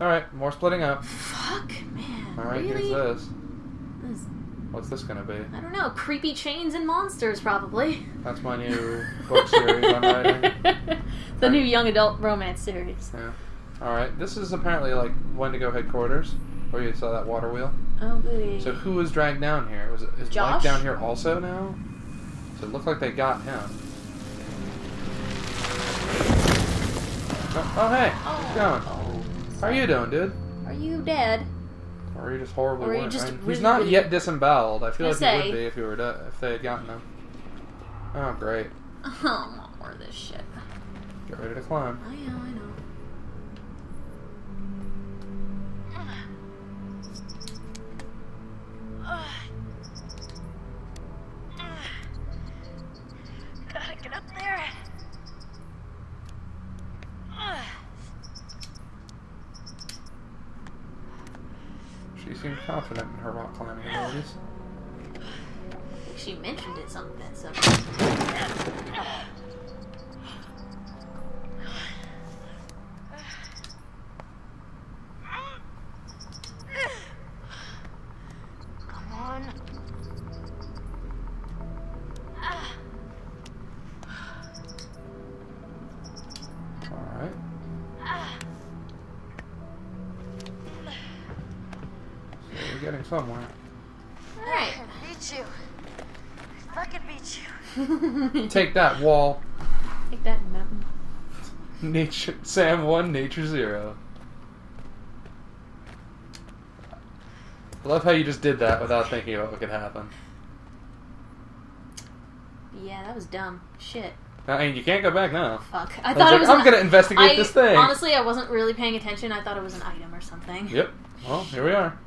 Alright, more splitting up. Fuck, man. Alright, really? here's this. What's this gonna be? I don't know. Creepy chains and monsters, probably. That's my new book series I'm writing. The new young adult romance series. Yeah. Alright, this is apparently like Wendigo headquarters, where you saw that water wheel. Oh, goody. So who was dragged down here? Is Josh? Mike down here also now? So it looked like they got him. Oh hey, how's it going? How are you doing, dude? Are you dead? Or are you just horribly Or are you wounded? just I mean, he's really, not really- yet disemboweled. I feel like he say. would be if he were if they had gotten him. Oh, great. Oh, I want more of this shit. Get ready to climb. I know. Gotta get up there. She seemed confident in her rock climbing abilities. She mentioned it something, so... Come on. Alright. So we're getting somewhere. Alright. Beat you. I fucking beat you. Take that, wall. Take that, mountain. Nature Sam 1, Nature 0. I love how you just did that without thinking about what could happen. Yeah, that was dumb. Shit. I mean, you can't go back now. Fuck. I was like, I'm gonna investigate this thing. Honestly, I wasn't really paying attention. I thought it was an item or something. Yep. Well, here we are.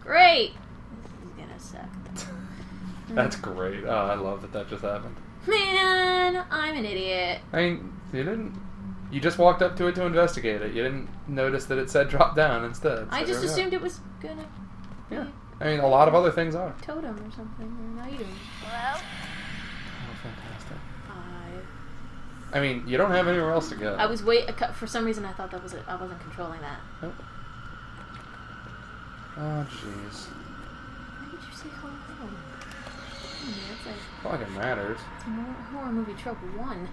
Great! This is gonna suck. That's great. Oh, I love that just happened. Man, I'm an idiot. I mean, you didn't... You just walked up to it to investigate it. You didn't notice that it said drop down instead. I So just there we go. assumed it was gonna be Yeah. I mean, a lot of other things are. a totem or something, or an item. Hello? Oh, fantastic. I I mean, you don't have anywhere else to go. was for some reason I thought that was it. I wasn't controlling that. Nope. Oh, jeez. Why did you say hello? It's like It's not like it matters. it's a horror movie trope 1.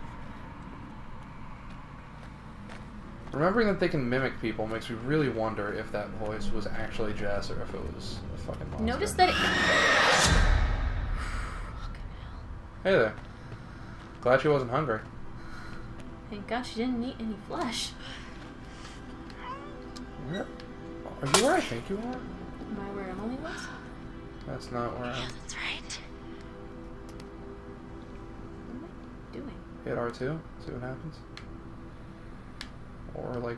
Remembering that they can mimic people makes me really wonder if that voice was actually Jess or if it was a fucking monster. Notice that it... Hey there. Glad she wasn't hungry. Thank God she didn't eat any flesh. Are you where I think you are? Am I where Emily was? That's not where Yeah, I'm... that's right. What am I doing? Hit R2, see what happens. Or like...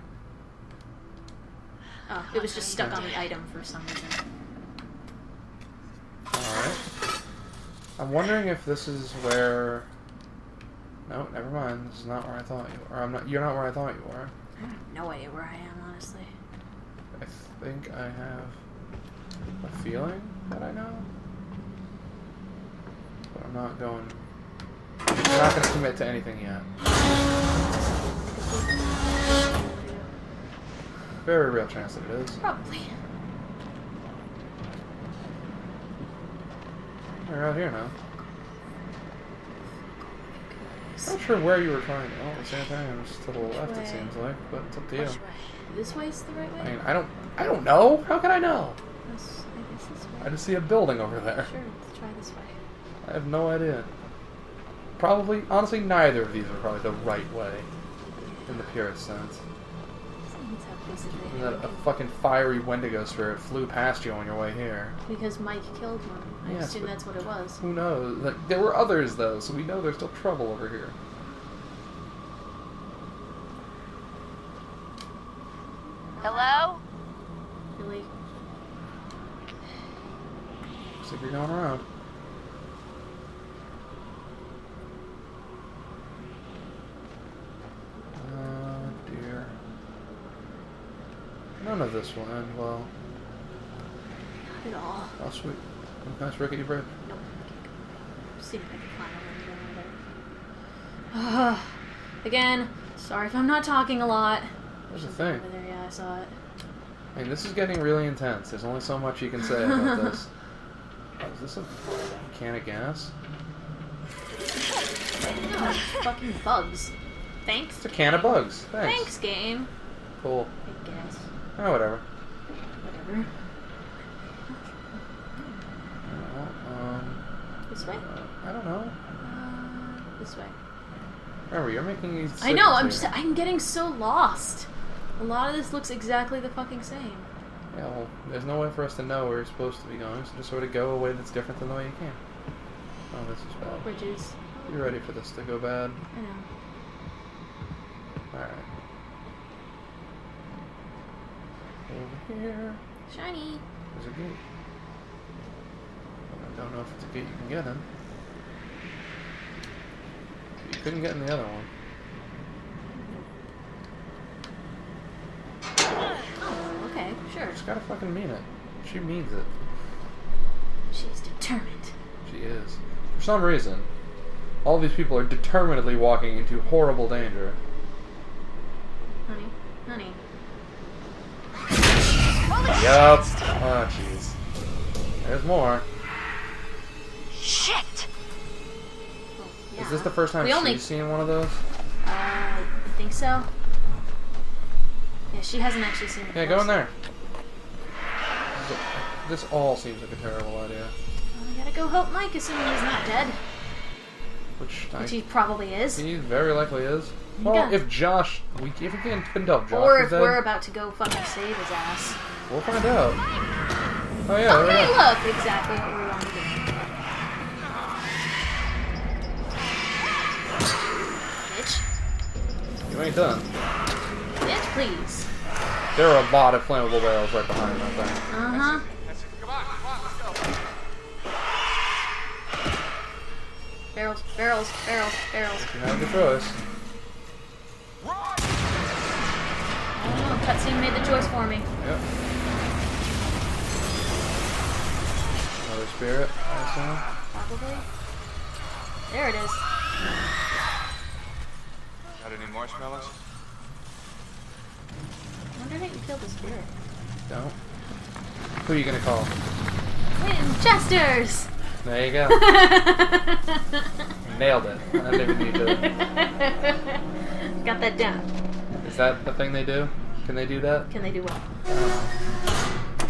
Oh, it was just stuck on the item for some reason. Alright. I'm wondering if this is where... No, never mind. This is not where I thought you were. You're not where I thought you were. I have no idea where I am, honestly. I think I have a feeling that I know. But I'm not going... I'm not going to commit to anything yet. Very real chance that it is. Probably. We're out here now. I'm not sure where you were trying to go. The same thing, just to the left way? it seems like, but it's up to you. Which way? This way's the right way? I mean, I don't know. How can I know? I guess this way. I just see a building over there. Sure, let's try this way. I have no idea. Probably, honestly, neither of these are probably the right way, in the purest sense. Someone's have basically And that a fucking fiery Wendigo spirit flew past you on your way here. because Mike killed one. I Yes, assume but- that's what it was. Who knows? Like, there were others though, so we know there's still trouble over here. Hello? Really? Looks like you're going around. Oh dear. None of this will end well. Not at all. Oh sweet. Nice rickety bridge. Nope. See if I can climb over there. Again, sorry if I'm not talking a lot. There's a thing. Over there, yeah, I saw it. I mean, this is getting really intense. There's only so much you can say about this. Oh, is this a can of gas? No, fucking bugs. Thanks. It's a can of bugs. Thanks. Thanks, game. Cool. I guess. Oh, whatever. Whatever. Well, This way? I don't know. This way. Remember, you're making these I know, decisions here. I'm getting so lost. A lot of this looks exactly the fucking same. Yeah, well, there's no way for us to know where you're supposed to be going, so just sort of go a way that's different than the way you came. Oh, this is bad. Bridges. You're ready for this to go bad. I know. Alright. Over here. Shiny. There's a gate. I don't know if it's a gate you can get in. You couldn't get in the other one. Oh, okay, sure. She's gotta fucking mean it. She means it. She's determined. She is. For some reason, all these people are determinedly walking into horrible danger. Honey. Honey. Yup. Oh, jeez. There's more. Shit! Oh, yeah. Is this the first time she's seen one of those? I think so. Yeah, she hasn't actually seen it. Yeah, go in there. This all seems like a terrible idea. Well, we gotta go help Mike, assuming he's not dead. Which He probably is. he very likely is. You Well, got- if Josh, if we can tell Josh Or is if dead, we're about to go fucking save his ass. we'll find out. Oh yeah, there we Okay, go. look, exactly what we want to do. Bitch. You ain't done. Bitch, please. There are a lot of flammable barrels right behind that thing. Uh-huh. Barrels, barrels, barrels, barrels. You have your choice. Oh, cutscene made the choice for me. Yep. Another spirit, I assume. Probably. There it is. Got any marshmallows? I wonder if you killed the spirit. Don't. Who are you gonna call? Winchesters! There you go. Nailed it. I didn't even need to. Got that down. Is that the thing they do? Can they do that? Can they do what?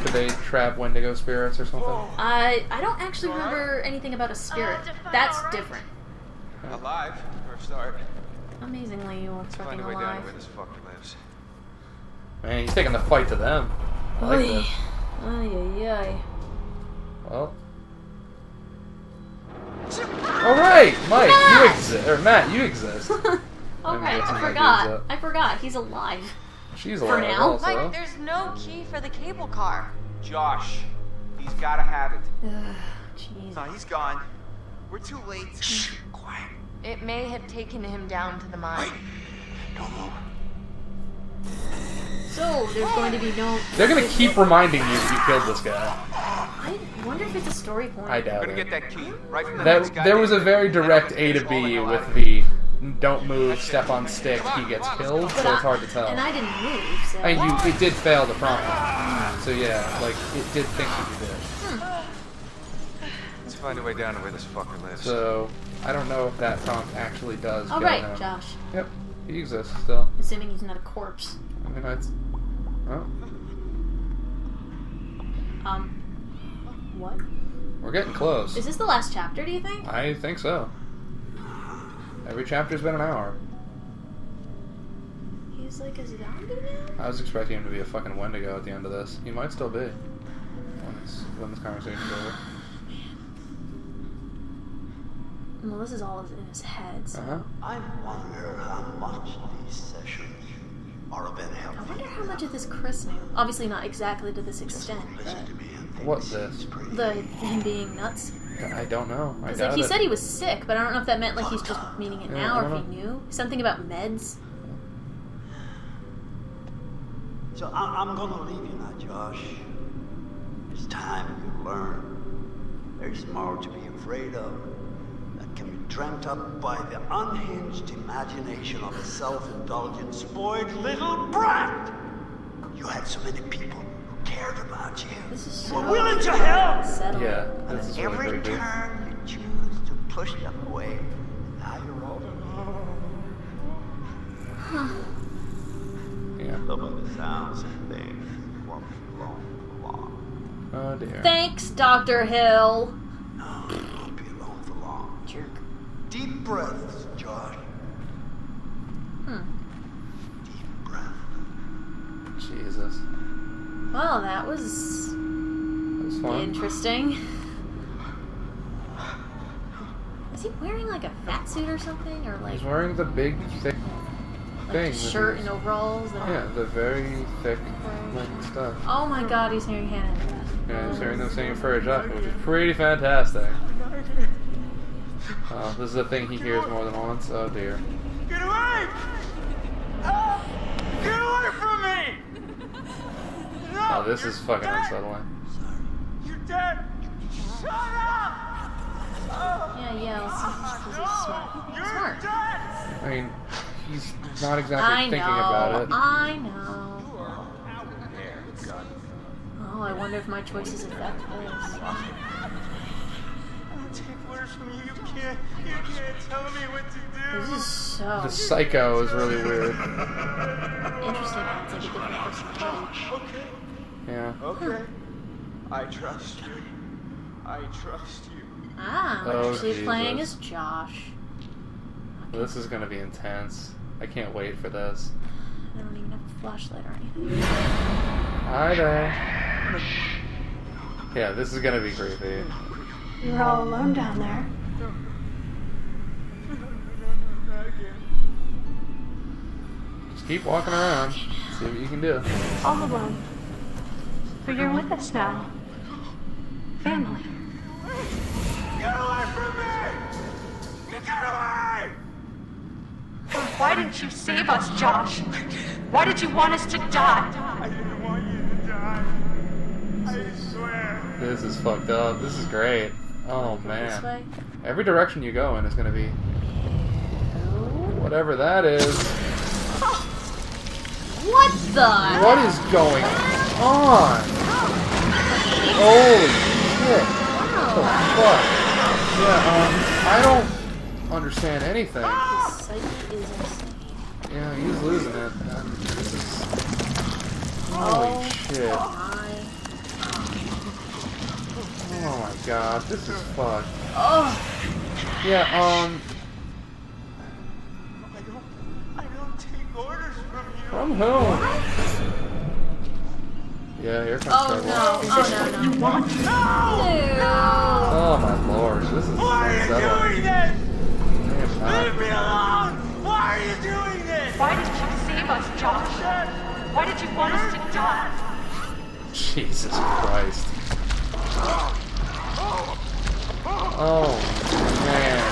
Could they trap Wendigo spirits or something? I don't actually remember anything about a spirit. That's different. Alive, for a start. Amazingly, you are Let's fucking find a way down alive. to where this fucker lives. Man, he's taking the fight to them. I like this. Ay, ay, ay. Well. Alright, Mike, Matt! you exist. Or Matt, you exist. Alright, guessing I that forgot. dude's up. I forgot. He's alive. She's For alive now? also. Mike, there's no key for the cable car. Josh, he's gotta have it. Jeez. No, he's gone. We're too late. Shh, quiet. It may have taken him down to the mine. Wait. Don't move. So, there's going to be no... They're gonna keep reminding you that you killed this guy. I wonder if it's a story point. I doubt We're gonna it. get that key right from the next guy. There was a very direct A to B with the don't move, step on stick, he gets killed, so it's hard to tell. And I didn't move, so... I mean, it did fail the prompt. So yeah, like, it did think that you did. Let's find a way down to where this fucker lives. So, I don't know if that prompt actually does kill Alright, him. Josh. Yep, he exists still. Assuming he's not a corpse. I mean, it's... Well, What? we're getting close. Is this the last chapter, do you think? I think so. Every chapter's been an hour. He's like a zombie now? I was expecting him to be a fucking Wendigo at the end of this. He might still be. When this conversation's over. Well, this is all in his head, so... Uh-huh. I wonder how much these sessions are of any help. I wonder how much of this Chris knew. Obviously not exactly to this extent, Listen to but... me and think What's this this? is pretty. Him being nuts. I don't know. I Because doubt like, he it. said he was sick, but I don't know if that meant like he's just meaning it Yeah, now I or if don't he knew. Something about meds. So I'm gonna leave you now, Josh. It's time you learn. There's more to be afraid of than can be dreamt up by the unhinged imagination of a self-indulgent, spoiled little brat. You had so many people who cared about you. This is who so were willing to help. unsettling. Yeah, this is really Every creepy. turn you choose to push them away. Now you're all alone. Yeah. Some of the sounds and things won't be alone for long. Oh dear. Thanks, Dr. Hill. No, you won't be alone for long. Jerk. Deep breaths, Josh. Deep breath. Jesus. Well, that was That was fun. interesting. Is he wearing like a fat suit or something? Or like He's wearing the big, thick a thing. shirt and overalls? That Yeah, the very thick like, stuff. Oh my god, he's hearing Hannah. Yeah, he's hearing them singing Furry Josh, which is pretty fantastic. This is the thing he hears more than once. Oh dear. Get away! Oh, get away from me! No, Oh, this you're is fucking dead. unsettling. You're dead! Shut up! Oh, Yeah, let's see. He's smart. you're Smart. dead! I mean, he's not exactly I thinking know. about it. I know. There, God. Oh, I wonder if my choices affect this. I don't take orders from you. You can't tell me what to This do. is so The psycho is really weird. interesting. How it's like a different personality. Okay, Yeah. okay. I trust you. I trust you. Ah, I'm Oh, actually playing Jesus. as Josh. This is gonna be intense. I can't wait for this. I don't even have a flashlight or anything. Hi there. Yeah, this is gonna be creepy. You were all alone down there. Not again. Just keep walking around. See what you can do. All alone. But you're with us now. Family. Get away from me! Get away! Why didn't you save us, Josh? Why did you want us to die? I didn't want you to die. I swear. This is fucked up. This is great. Oh This man. way. Every direction you go in is gonna be whatever that is. What the? What is going on? Holy shit. What the fuck? Yeah, I don't understand anything. This psyche is insane. Yeah, he's losing it. This is... Holy shit. My. Oh my god, this is fucked. Oh. Yeah, I don't take orders from you. from whom? Yeah, here comes Oh trouble. no. Oh no. You want? Ew. Oh my lord, this is Why are you unsettling. doing this? Damn, Leave me alone! Why are you doing this? Why did you save us, Josh? Why did you want us to die? Jesus Christ. Oh man.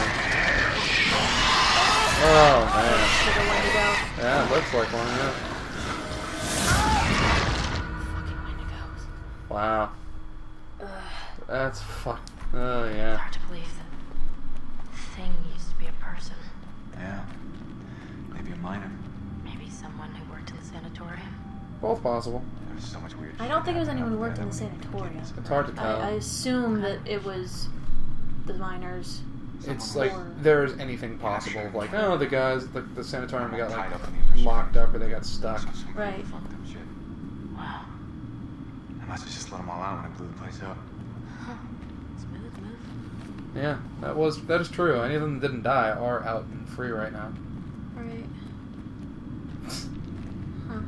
Oh man. Should have Wendigo. Yeah, it looks like one, yeah. Fucking Wendigos. Wow. Ugh. That's fucked. Oh yeah. Hard to believe that thing used to be a person. Yeah. Maybe a minor. Maybe someone who worked in the sanatorium. Both possible. There's so much weird I don't think it was anyone who worked in the sanatorium. It's hard to tell. I assume that it was the miners. It's like there's anything possible. Like, oh, the guys, the sanatorium got Tied like up in the infrastructure. locked up or they got stuck. Right. Fucked up shit. Wow. I must have just let them all out when I blew the place up. Smooth move. Yeah, that is true. Any of them that didn't die are out and free right now. Right. Huh.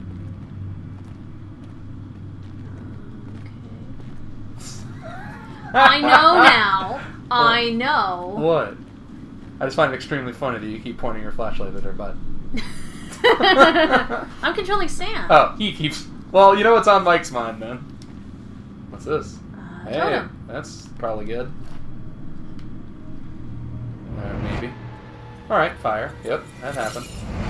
I know now. I know. What? I just find it extremely funny that you keep pointing your flashlight at her butt. I'm controlling Sam. Oh, he keeps. Well, you know what's on Mike's mind, then. What's this? Hey, totem. that's probably good. Maybe. Alright, fire. Yep, that happened.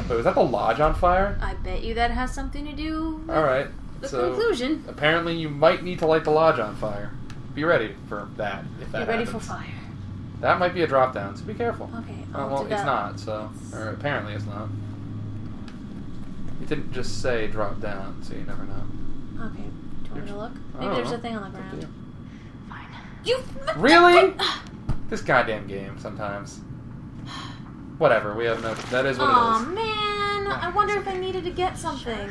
Wait, was that the lodge on fire? I bet you that has something to do with Alright, the so conclusion. apparently you might need to light the lodge on fire. Be ready for that, if that Get ready for happens. fire. That might be a drop down, so be careful. Okay, Well, it's not, so... Or apparently it's not. It didn't just say drop down, so you never know. Okay, do you want me to look? Maybe there's a thing on the ground. Fine. You... Really? This goddamn game, sometimes. Whatever, we have no... That is what it Aw, is. man. I wonder if I needed to get something.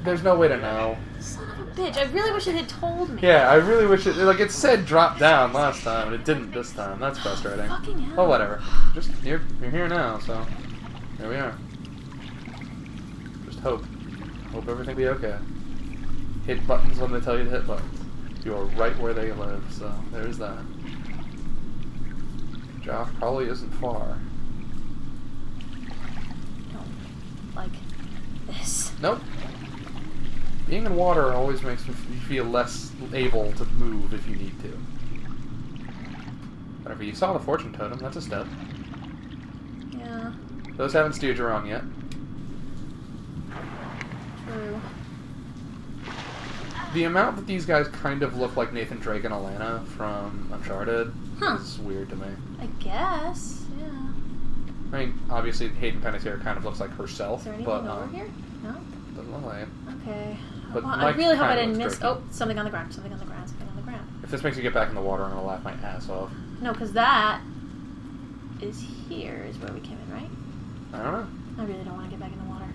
There's no way to know. Son of a bitch. I really wish it had told me. Yeah, I really wish it... Like, it said drop down last time, and it didn't this time. That's frustrating. Fucking hell. Oh, whatever. Just, you're here now, so... Here we are. Just hope. Hope everything will be okay. Hit buttons when they tell you to hit buttons. You are right where they live, so there's that. Josh probably isn't far. Don't like this. Nope. Being in water always makes you feel less able to move if you need to. Whatever, you saw the fortune totem, that's a step. Yeah, Those haven't steered you wrong yet. true. The amount that these guys kind of look like Nathan Drake and Alana from Uncharted is weird to me. I guess, yeah. I mean, obviously Hayden Panettiere kind of looks like herself, Is there but anything over here? No? doesn't look like it. Okay. But Well, I Mike really hope I kinda didn't looks miss... jerky. Oh, something on the ground, something on the ground, something on the ground. If this makes you get back in the water, I'm gonna laugh my ass off. No, because that is here, is where we came in, right? I don't know. I really don't want to get back in the water.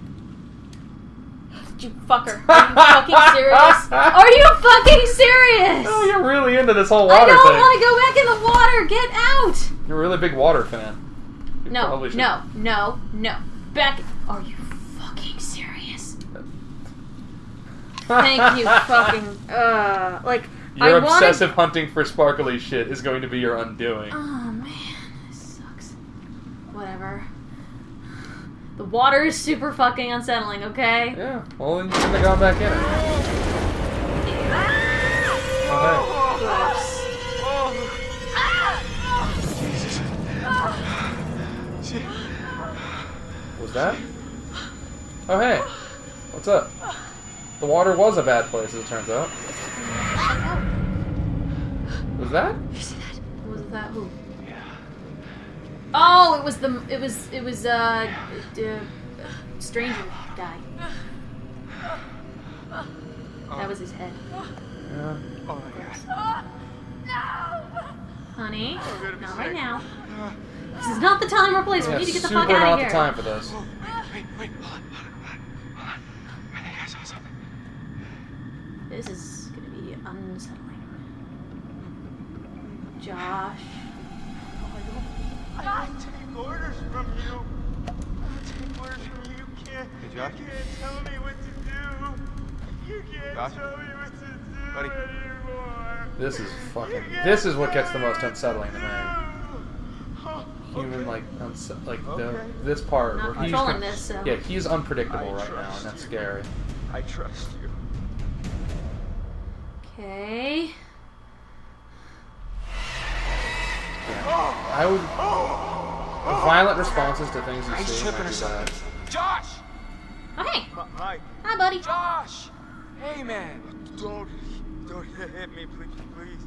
You fucker. Are you fucking serious? Are you fucking serious? Oh, you're really into this whole I water don't thing. want to go back in the water. Get out. You're a really big water fan. You No, probably should- no. Back. Are you fucking serious? Thank you, fucking. Like, Your I obsessive hunting for sparkly shit is going to be your undoing. Oh man, this sucks. Whatever. The water is super fucking unsettling, okay? Yeah, well then you shouldn't have gone back in it. Was that? Oh hey, what's up? The water was a bad place, as it turns out. Was that? Was that who? Oh, it was stranger guy. That was his head. Yeah. Oh my god. Honey, not right now. This is not the time or place. We need to get the fuck super out not of here. the time for this. Wait, hold on. I think I saw something. This is gonna be unsettling. Josh. I take orders from you. I take orders from you. You can't tell me what to do. You can't tell me what to do anymore. This is fucking. This is what gets the most unsettling to me. Human this part Not where he's controlling this, so. yeah, he's unpredictable right now, and that's scary. I trust you. Okay. I would. Violent responses to things you see might be bad. Josh! Oh, hey. Hi. Hi, buddy. Josh! Hey, man. Don't hit me, please.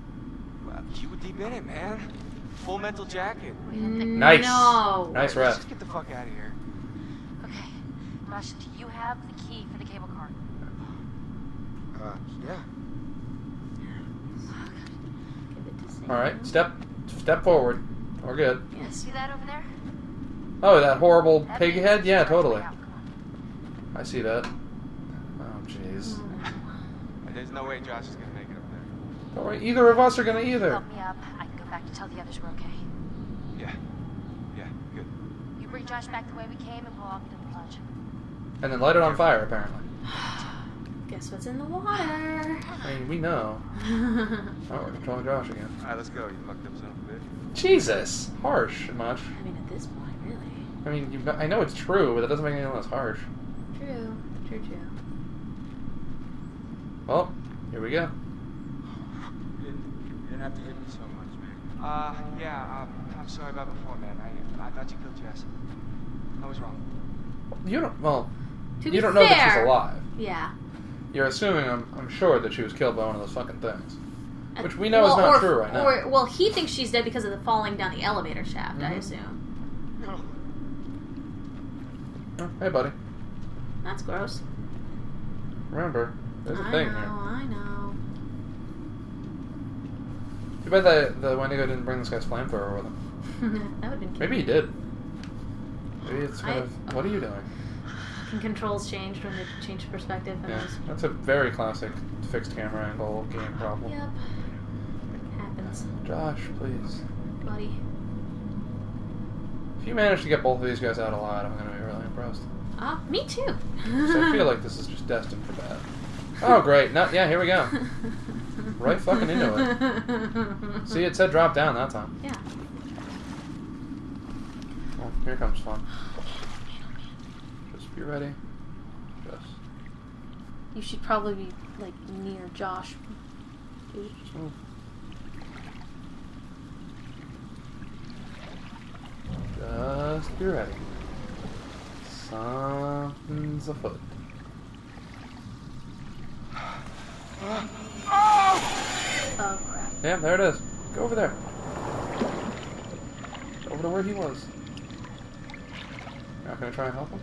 Well, you were deep in it, man. Full mental jacket. Nice. No. Nice Let's rest. just get the fuck out of here. Okay. Josh, do you have the key for the cable car? Yeah. Give it to Sam. All right, step forward. We're good. Yes. See that over there? Oh, that horrible That pig means head? Yeah, it's on its way totally. out. Come on. I see that. Oh, jeez. There's no way Josh is gonna make it up there. Don't worry, either of us are gonna either. Help me up. I can go back to tell the others we're okay. Yeah, good. You bring Josh back the way we came and we'll all get in the plunge. And then light it on fire, apparently. Guess what's in the water? I mean, we know. Oh, we're controlling Josh again. Alright, let's go, you fucked up son of a bitch. Jesus! Harsh, much. I mean, at this point, really. I mean, I know it's true, but that doesn't make it any less harsh. True. Well, here we go. You didn't have to hit me so much, man. I'm sorry about before, man. I thought you killed Jess. I was wrong. You don't. Well, To you be don't know that she's fair- alive. Yeah. You're assuming, I'm sure, that she was killed by one of those fucking things. Which we know is not true right now. Well, he thinks she's dead because of the falling down the elevator shaft, I assume. No. Oh, hey, buddy. That's gross. Remember, there's a thing here. I know. Too bad that the Wendigo didn't bring this guy's flamethrower with him. That would have been cute. Maybe he did. Maybe it's kind of... What are you doing? Controls changed when they changed perspective. And Yeah, that's a very classic fixed camera angle game problem. Yep. Happens. Josh, please. Buddy. If you manage to get both of these guys out alive, I'm going to be really impressed. Me too. So I feel like this is just destined for bad. Oh, great. No, yeah, here we go. Right fucking into it. See, it said drop down that time. Yeah. Well, here comes fun. Just be ready. Just You should probably be, like, near Josh. Dude. move. Just be ready. Something's afoot. Oh, crap. Yeah, there it is. Go over there. Over to where he was. You're not gonna try and help him?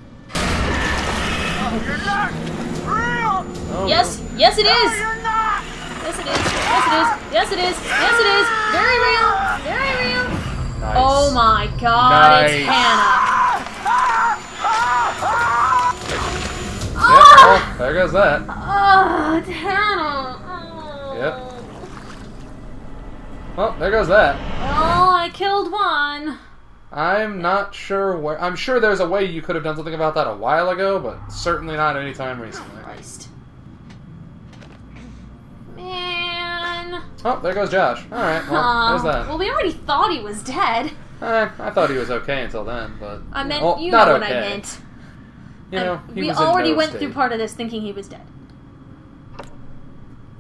You're not real! Oh, Yes! no. Yes, it is! You're not! Yes, it is! Yes, it is! Yes, it is! Yes, it is! Very real! Very real! Nice. Oh my god, it's Nice. Hannah! Yep, oh, there goes that. Oh, it's Hannah! Oh. Yep. Well, there goes that. Oh, I killed one. I'm not sure where... I'm sure there's a way you could have done something about that a while ago, but certainly not anytime recently. Christ. Man. Oh, there goes Josh. Alright, well, there's that. Well, we already thought he was dead. I thought he was okay until then, but... I meant, well, you not know what okay. I meant. You know, he we was in already no went state. through part of this thinking he was dead.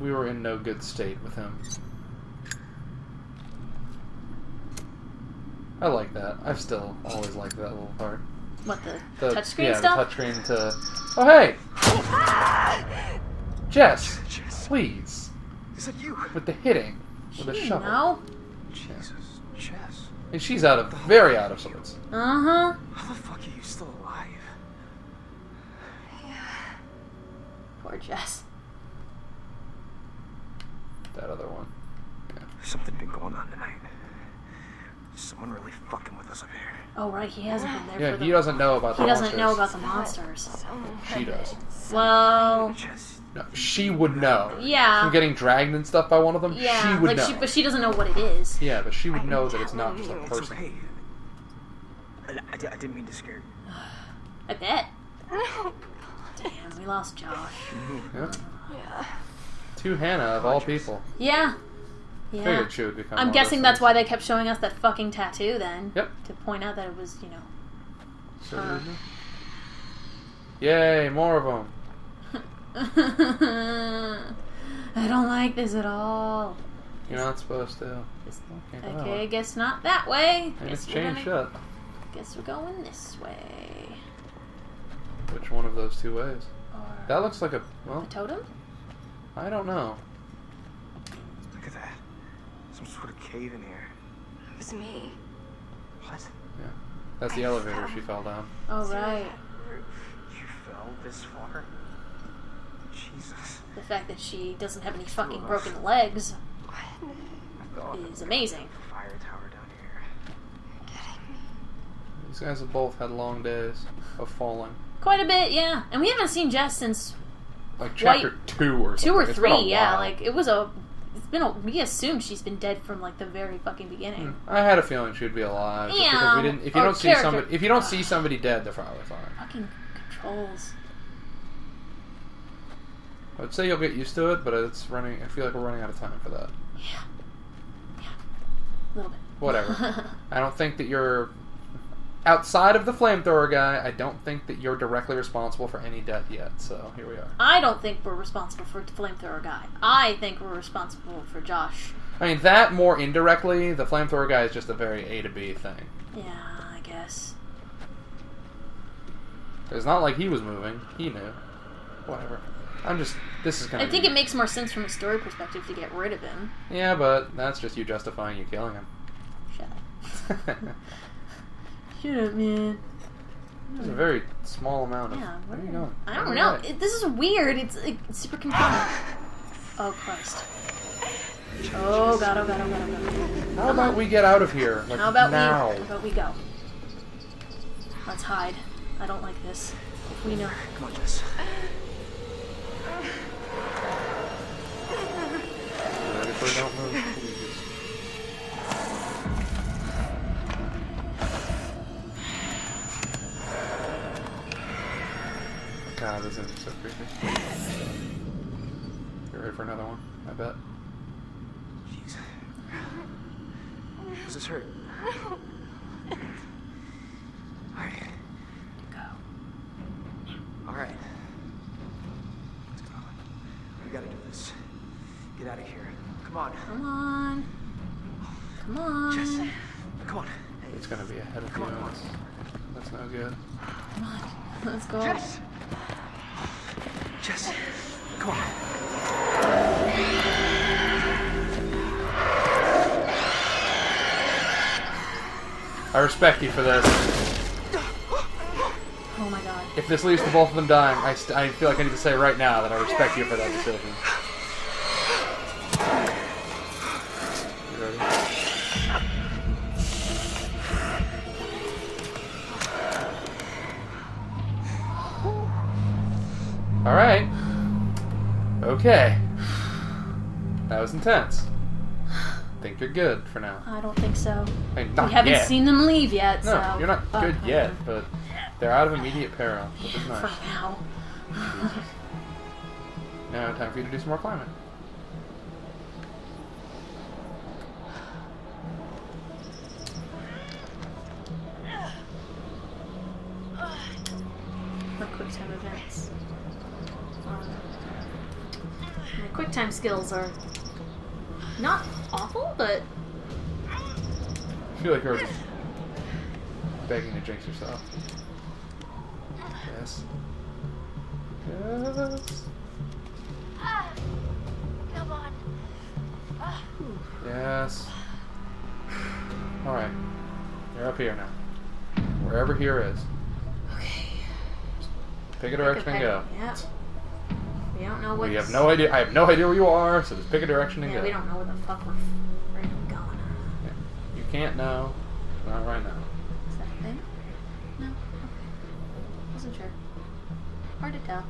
We were in no good state with him. I like that. I've still always liked that little part. What, the The touchscreen stuff? the touchscreen to... Oh, hey! Jess, please. Is that you? With the hitting. With the shovel. No. Jesus, Jess. And she's very out of sorts. Uh-huh. How the fuck are you still alive? Poor Jess. That other one. There's something been going on tonight. Someone really fucking with us up here. Oh, right, he hasn't been there Yeah, for the... he doesn't know about the He monsters. doesn't know about the monsters. She does. Well... Jess, No, she would know. Yeah. From getting dragged and stuff by one of them, Yeah, she would like know. but she doesn't know what it is. Yeah, but she would know that it's not just a it's person. okay. I didn't mean to scare you. I bet. Damn, we lost Josh. Yeah. To Hannah, of all people. Yeah. Yeah. Figured she would become one I'm of guessing those that's things. why they kept showing us that fucking tattoo then. Yep. To point out that it was, you know. So, yay, more of them. I don't like this at all. You're not supposed to. Okay, I guess not that way. And it's Guess we're changed gonna- up. Guess we're going this way. Which one of those two ways? Or That looks like a... Well, a totem? I don't know. Look at that. Some sort of cave in here. It was me. What? Yeah. That's the elevator she fell down. Oh, right. You fell this far? Jesus. The fact that she doesn't have any fucking broken legs I thought is amazing. fire tower down here. These guys have both had long days of falling. Quite a bit, yeah. And we haven't seen Jess since Like chapter 2 or something. 2 or It's 3, been a yeah. while. Like, we assumed she's been dead from, like, the very fucking beginning. I had a feling she'd be alive. Just Yeah, because we didn't. If you or don't see character- somebody, if you don't see somebody dead, they're probably fine. Fucking controls. I would say you'll get used to it, but it's running. I feel like we're running out of time for that. Yeah. Yeah. A little bit. Whatever. I don't think that you're outside of the flamethrower guy. I don't think that you're directly responsible for any death yet. So here we are. I don't think we're responsible for the flamethrower guy. I think we're responsible for Josh. I mean that more indirectly. The flamethrower guy is just a very A to B thing. Yeah, I guess. It's not like he was moving. He knew. Whatever. I'm just This is gonna I think be... it makes more sense from a story perspective to get rid of him. Yeah, but that's just you justifying you killing him. Shut up. Shut up, man. There's a very small amount of... Yeah, where are you going? I don't know. This is weird. It's super compelling. Oh, Christ. Oh, God, oh, God, oh, God, oh, God. How about we get out of here? Like, How about now? we go? Let's hide. I don't like this. If we know. Come on, Jess. Ready for don't move, please. God, this is so creepy. You ready for another one? I bet. Jeez. Does this hurt? Alright. Go. Alright. Let's go. We gotta do this. Get out of here. Come on. Come on. Come on. Jess. Come on. It's gonna be ahead of you. Come on. That's no good. Come on. Let's go. Jess. Jess. Come on. I respect you for this. Oh my God. If this leads to both of them dying, I feel like I need to say right now that I respect you for that decision. You ready? Alright. Okay. That was intense. Think you're good for now. I don't think so. I mean, not We haven't yet. seen them leave yet, No, so. you're not good yet, but they're out of immediate peril, which is For nice. now. Now, time for you to do some more climbing. For QuickTime events. My QuickTime skills are not awful, but I feel like you're just begging to jinx yourself. Yes. Yes. Come on. Yes. Alright. You're up here now. Wherever here is. okay. Pick a direction and go. Yep. We don't know what. We have no idea. I have no idea where you are, so just pick a direction and Yeah, go. we don't know where the fuck we're freaking going. Yeah. You can't know. Not right now. Is that a thing? No. Okay. Wasn't sure. Hard to tell.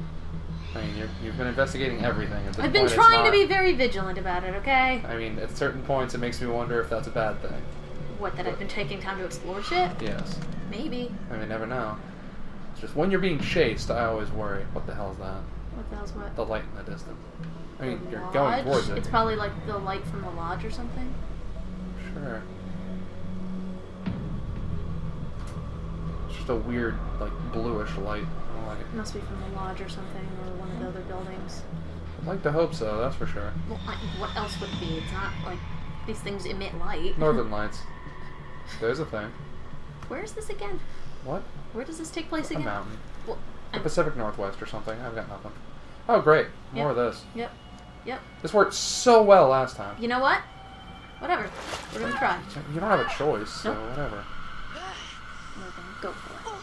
I mean, you've been investigating everything. At this I've been point, it's trying to not- be very vigilant about it. Okay. I mean, at certain points, it makes me wonder if that's a bad thing. What? That I've been taking time to explore shit? Yes. Maybe. I mean, never know. It's just when you're being chased, I always worry. What the hell is that? What the hell's what? The light in the distance. I mean, The you're lodge? going towards it. It's probably like the light from the lodge or something. Sure. It's just a weird, like, bluish light. I don't like it. It must be from the lodge or something, or one of the other buildings. I'd like to hope so, that's for sure. Well, what else would it be? It's not like these things emit light. Northern Lights. There's a thing. Where is this again? What? Where does this take place A again? mountain. Well, The Pacific Northwest or something. I've got nothing. Oh, great. More of this. Yep. Yep. This worked so well last time. You know what? Whatever. We're gonna try. You don't have a choice, so Nope. whatever. We're gonna go for it.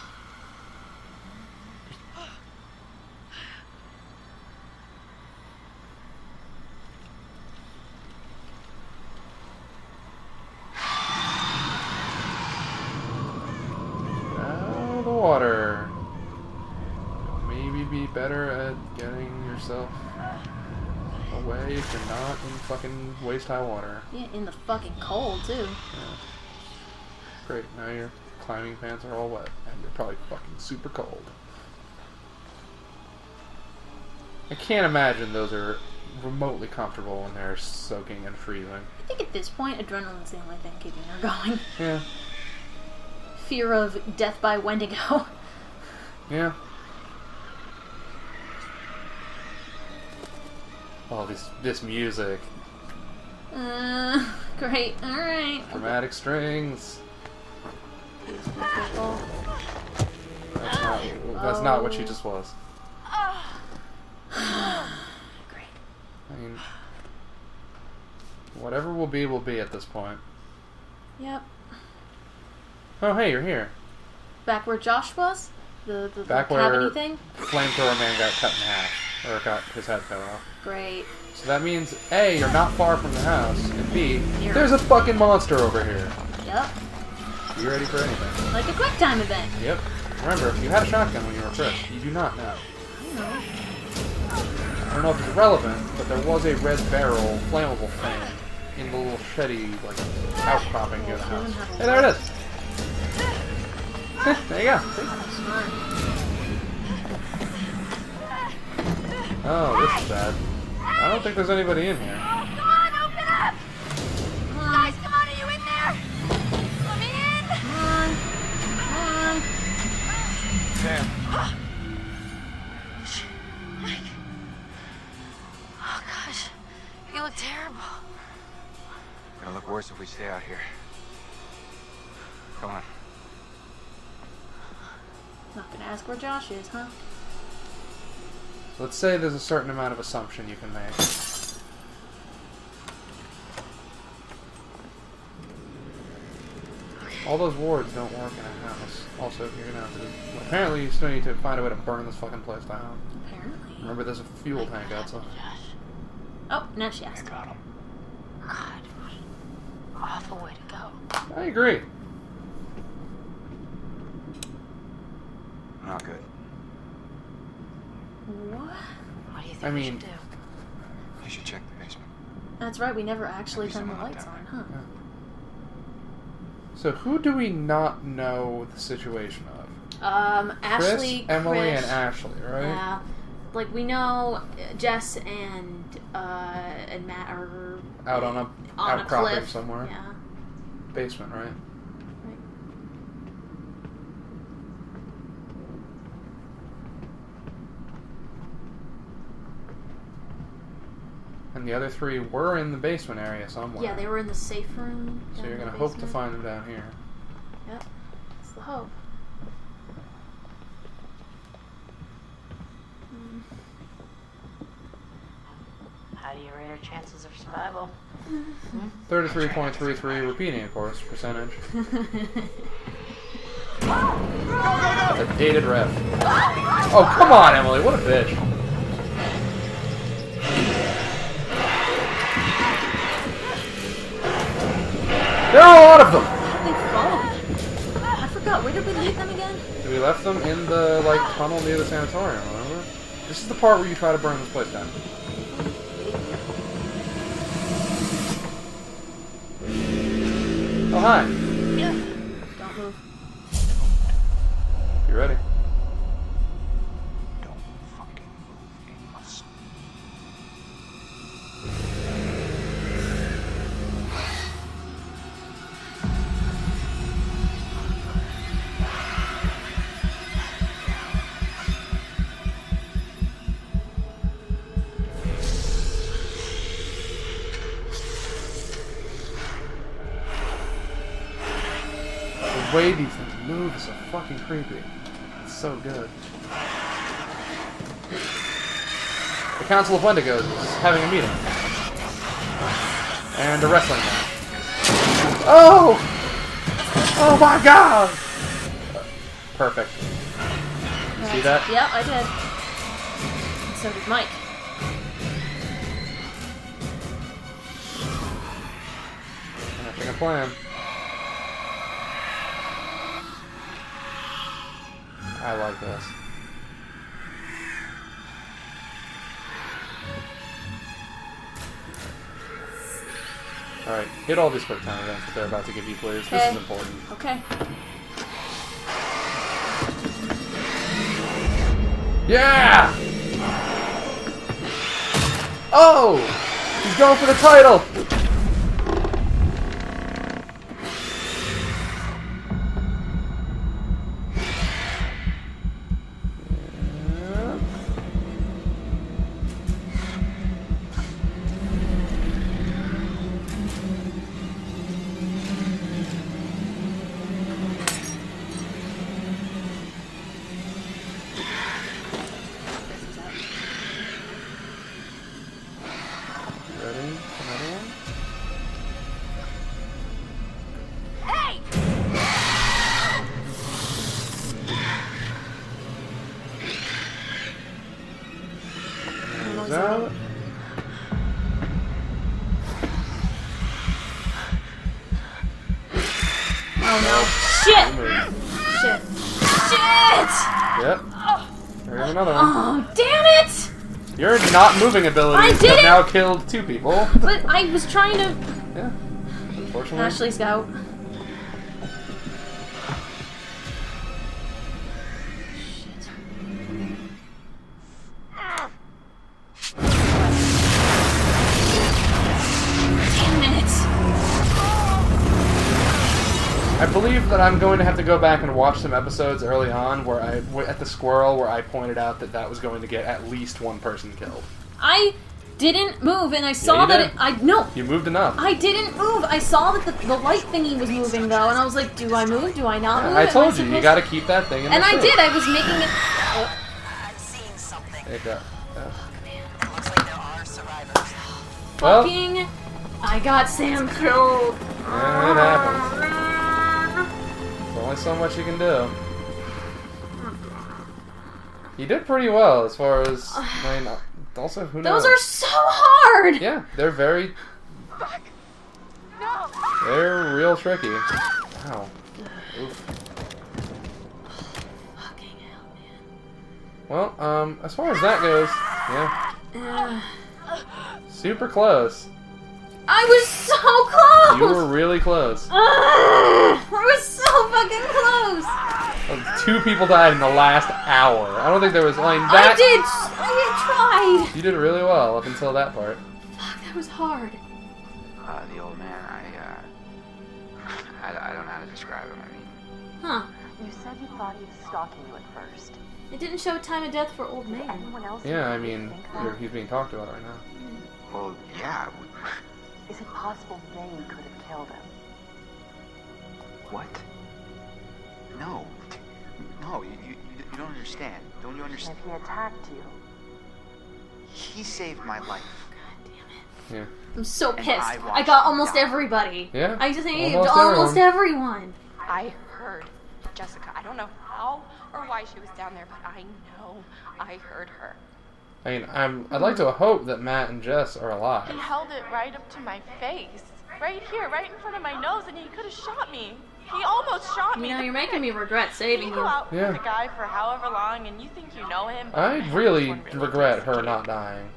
Out of the water. Maybe be better at getting yourself away if you're not in fucking waist-high water. Yeah, in the fucking cold too. Yeah. Great, now your climbing pants are all wet, and you're probably fucking super cold. I can't imagine those are remotely comfortable when they're soaking and freezing. I think at this point, adrenaline's the only thing keeping her going. Yeah. Fear of death by Wendigo. Yeah. Oh, this music. Great. Alright. Dramatic strings. That's not what she just was. mean, whatever will be at this point. Yep. Oh, hey, you're here. Back where Josh was? The Back cavity where thing? Flamethrower Man got cut in half. Or got his head cut off. Great. So that means, A, you're not far from the house, and B, Here. there's a fucking monster over here. Yep. You ready for anything? Like a quick time event. Yep. Remember, you had a shotgun when you were Chris. You do not now. I know. I don't know if it's relevant, but there was a red barrel flammable thing in the little sheddy, like, outcropping near the house. Hey, there it is! There you go. See? Smart. Oh, this is bad. I don't think there's anybody in here. Come on, open up! Guys, come on, are you in there? Let me in! Come on. Come on. Sam. Mike. Oh, gosh. You look terrible. It'll look worse if we stay out here. Come on. Not gonna ask where Josh is, huh? Let's say there's a certain amount of assumption you can make. All those wards don't work in a house. Also, you're gonna have to... Well, apparently, you still need to find a way to burn this fucking place down. Apparently. Remember, there's a fuel tank outside. Oh, now she asked. Got him. God, what an awful way to go. I agree. Not good. What? What do you think I we mean- should do? You should check the basement. That's right, we never actually Maybe turned the someone lights left on, out huh? So, who do we not know the situation of? Ashley, Chris, Emily, Chris, and Ashley, right? Yeah. Like, we know Jess and Matt are... Out on a on a outcropping cliff. somewhere. Yeah. Basement, right? Right. And the other three were in the basement area somewhere. Yeah, they were in the safe room. So down you're in gonna the hope to basement. find them down here. Yep. That's the hope. How do you rate our chances of survival? 33.33 repeating, of course, percentage. That's a dated ref. Oh, come on, Emily, what a bitch. There are a lot of them! How'd they fall? I forgot, where did we leave them again? We left them in the, like, tunnel near the sanatorium, remember? This is the part where you try to burn this place down. Oh, hi. Yeah. Don't move. You ready? Don't fucking move. You must. The way these things move is so fucking creepy. It's so good. The Council of Wendigos is having a meeting. And a wrestling match. Oh! Oh my god! Perfect. You see that? Yep, I did. And so did Mike. Hatching a plan. I like this. Alright, hit all these quick time events that they're about to give you, please. This Okay. is important. Okay. Yeah! Oh! He's going for the title! Ready? Another one? Hey! Is out. Oh no. Shit! Shit. Shit! Yep. There's another one. Oh, damn it! Your not moving abilities I have didn't- now killed 2 people. But I was trying to... Yeah. Unfortunately. Ashley's out. Shit. Damn it! I believe that I'm going to have to go back and watch some episodes early on where at the squirrel where I pointed out that was going to get at least 1 person killed. I didn't move, and I saw you that did. no. You moved enough. I didn't move. I saw that the light thingy was moving though, and I was like, "Do I move? Do I not move?" I Am told you, you supposed got to keep that thing in And the I show. did. I was making it. I'm seeing something. There you go. It looks like there are survivors. Well, Fucking. I got Sam killed. yeah, it happens. There's only so much you can do. You did pretty well as far as, I mean, also, who knows? Those are so hard. Yeah, they're very... No! They're real tricky. Ow. Oof. Fucking hell, Well, as far as that goes, yeah, man. super close. I was so close. You were really close. I was so fucking close. 2 people died in the last hour. I don't think there was, like, I that... tried. You did really well up until that part. Fuck, that was hard. The old man, I don't know how to describe him. I mean, Huh. You said you thought he was stalking you at first. It didn't show time of death for old Did man. anyone else Yeah, I think mean, that? he's being talked about right now. well, yeah. Is it possible they could have killed him? What? No. No, you don't understand. Don't you And understand? if he attacked you, He saved my life. Yeah. I'm so And pissed. I I watched got him almost die. everybody. Yeah, I just saved almost almost everyone. I heard Jessica. I don't know how or why she was down there, but I know I heard her. I mean, I'd like to hope that Matt and Jess are alive. He held it right up to my face. Right here, right in front of my nose, and he could have shot me. He almost shot me. You know, The you're making me prick. regret saving You you. go out Yeah. with a guy for however long, and you think you know him. I This really one regret does her to not dying.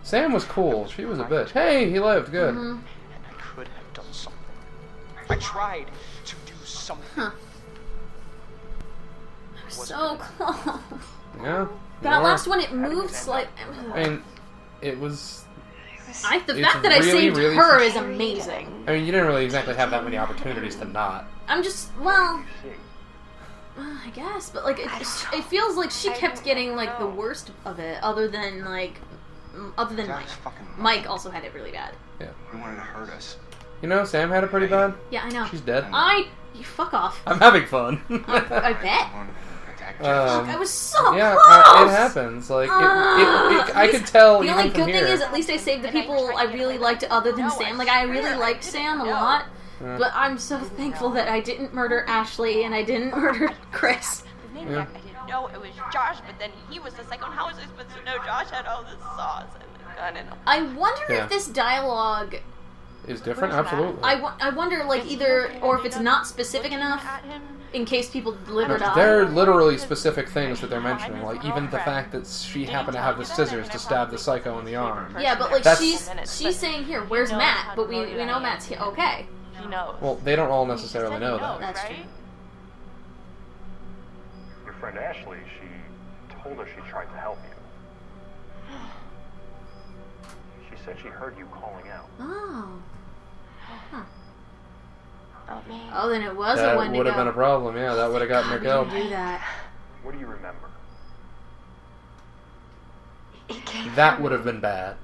Sam was cool. She was a bitch. Hey, he lived. Good. Mhm. And I could have done something. I tried to do something. Huh. I was so close. Yeah. That you last are. one, it moved slightly. I mean, it was... The it's fact that I really, saved really her is amazing. I mean, you didn't really exactly have that many opportunities to not. I'm just, well, I guess, but like, it feels like she kept getting like the worst of it, other than Mike. Mike also had it really bad. Yeah. He wanted to hurt us. You know, Sam had it pretty bad. Yeah, I know. She's dead. You fuck off. I'm having fun. I bet. Um, I was so yeah, close. it happens. Like, I could tell The even only from good here. thing is, at least I saved the people I really liked other than Sam. Like, I really liked Sam a lot, but I'm so thankful that I didn't murder Ashley and I didn't murder Chris. The maniac, I didn't know it was Josh, but then he was the psycho. How was I supposed to know Josh had all this sauce and the gun and all? I wonder Yeah. if this dialogue. Is different, Where's Matt? absolutely. I wonder, like, either, or if it's not specific enough, At him. in case people live or die. There are literally specific things that they're mentioning, like even the fact that she happened to have the scissors to stab the psycho in the arm. Yeah, but like That's- she's saying here, where's Matt? But we know Matt's here. Okay. He knows. Well, they don't all He necessarily said he know knows, that. That's true. right? Your friend Ashley, she told us she tried to help you. She said she heard you calling out. Oh. Huh. Oh, man. Oh, then it was a That Wendigo. would have been a problem, yeah, that would have gotten her God, killed. we didn't do that. What do you remember? That would have been bad.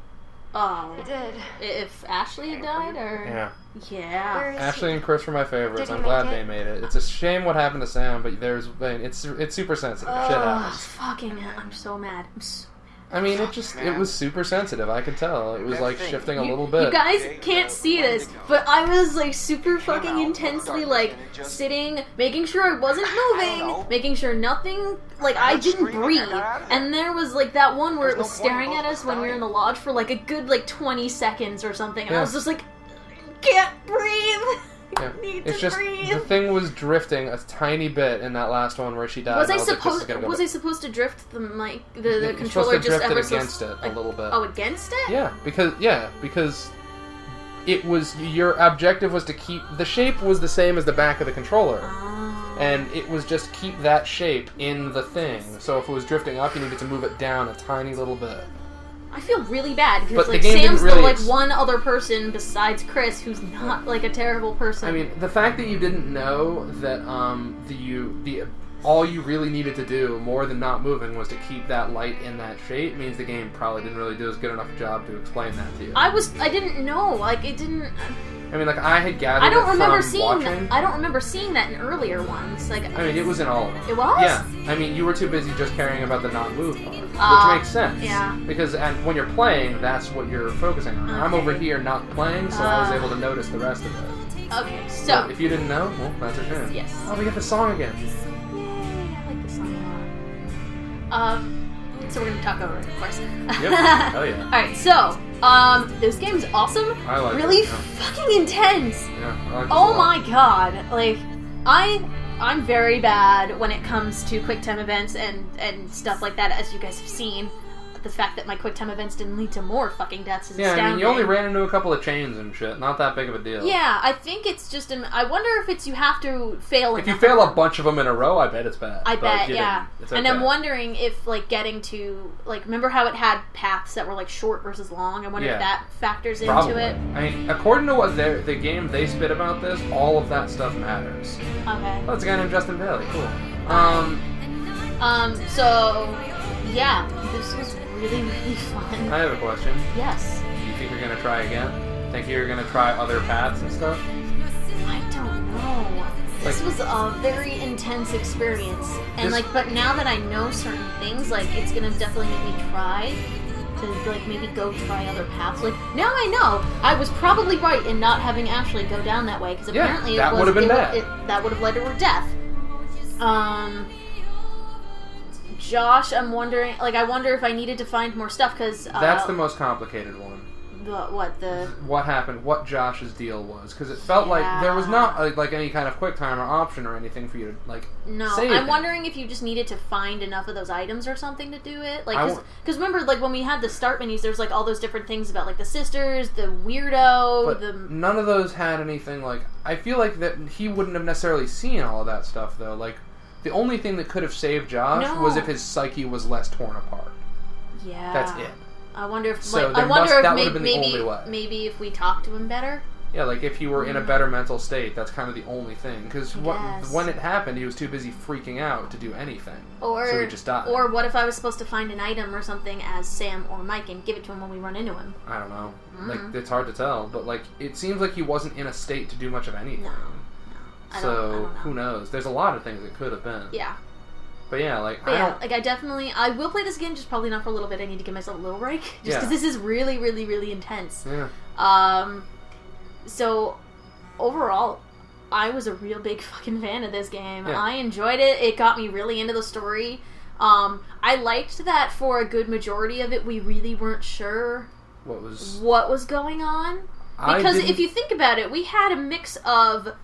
Oh. It did. If Ashley had died, or Yeah. yeah. Where is Ashley and Chris were my favorites. Did he I'm glad make it? they made it. It's a shame what happened to Sam, but it's super sensitive. Shit Oh, happens. fucking hell. I'm so mad. I'm so I mean, it was super sensitive. I could tell. It was like shifting a little bit. You guys can't see this, but I was like super fucking intensely like sitting, making sure I wasn't moving, making sure nothing, like I didn't breathe. And there was like that one where it was staring at us when we were in the lodge for like a good like 20 seconds or something. And I was just like, can't breathe. Yeah. It's just the thing was drifting a tiny bit in that last one where she died. Was I supposed to drift the mic, the controller just ever so against it a little bit? Oh, against it? Yeah, because it was your objective was to keep the shape was the same as the back of the controller, and it was just keep that shape in the thing. So if it was drifting up, you needed to move it down a tiny little bit. I feel really bad because but like Sam's the like one other person besides Chris who's not like a terrible person. I mean, the fact that you didn't know that all you really needed to do more than not moving was to keep that light in that shape means the game probably didn't really do as good enough a job to explain that to you. I didn't know, like it didn't. I mean, like I had gathered. I don't remember seeing watching. I don't remember seeing that in earlier ones. Like I mean, it was in all of them. It was. Yeah. I mean, you were too busy just caring about the not move part, which makes sense. Yeah. Because when you're playing, that's what you're focusing on. Okay. I'm over here not playing, so I was able to notice the rest of it. Okay, so if you didn't know, well, that's a shame. Yes. Oh, we get the song again. Yay! I like the song a lot. So we're gonna talk over it, of course. Yep. Hell yeah. Alright, so, this game's awesome. I like really it. Yeah. fucking intense. Yeah, I like it oh my god. Like, I'm very bad when it comes to QuickTime events and stuff like that, as you guys have seen. The fact that my QuickTime events didn't lead to more fucking deaths is astounding. I mean, you only ran into a couple of chains and shit. Not that big of a deal. Yeah, I think it's just... I wonder if it's you have to fail... If you fail a bunch of them in a row, I bet it's bad. I bet, yeah. It's okay. And I'm wondering if, like, getting to... Like, remember how it had paths that were, like, short versus long? I wonder if that factors into it. I mean, according to what the game they spit about this, all of that stuff matters. Okay. Oh, it's a guy named Justin Bailey. Cool. So... Yeah, this was really, really fun. I have a question. Yes. Do you think you're going to try again? Think you're going to try other paths and stuff? I don't know. This was a very intense experience. And, but now that I know certain things, it's going to definitely make me try to, maybe go try other paths. Now I know I was probably right in not having Ashley go down that way, because apparently that would have been bad. That would have led to her death. Josh, I'm wondering, I wonder if I needed to find more stuff, because... That's the most complicated one. What happened, what Josh's deal was, because it felt like there was not, any kind of quick time or option or anything for you to, No, save I'm wondering if you just needed to find enough of those items or something to do it. Because remember, when we had the start menus, there's, all those different things about, the sisters, the weirdo, but none of those had anything, I feel like that he wouldn't have necessarily seen all of that stuff, though, the only thing that could have saved Josh was if his psyche was less torn apart. Yeah. That's it. I wonder if maybe if we talked to him better. Yeah, if he were in a better mental state, that's kind of the only thing. Because when it happened, he was too busy freaking out to do anything. So he just died. Or what if I was supposed to find an item or something as Sam or Mike and give it to him when we run into him? I don't know. It's hard to tell. But, it seems like he wasn't in a state to do much of anything. No. So, who knows? There's a lot of things it could have been. Yeah. But yeah, I will play this again, just probably not for a little bit. I need to give myself a little break. Just because this is really, really, really intense. Yeah. So, overall, I was a real big fucking fan of this game. Yeah. I enjoyed it. It got me really into the story. I liked that for a good majority of it, we really weren't sure what was going on. Because if you think about it, we had a mix of,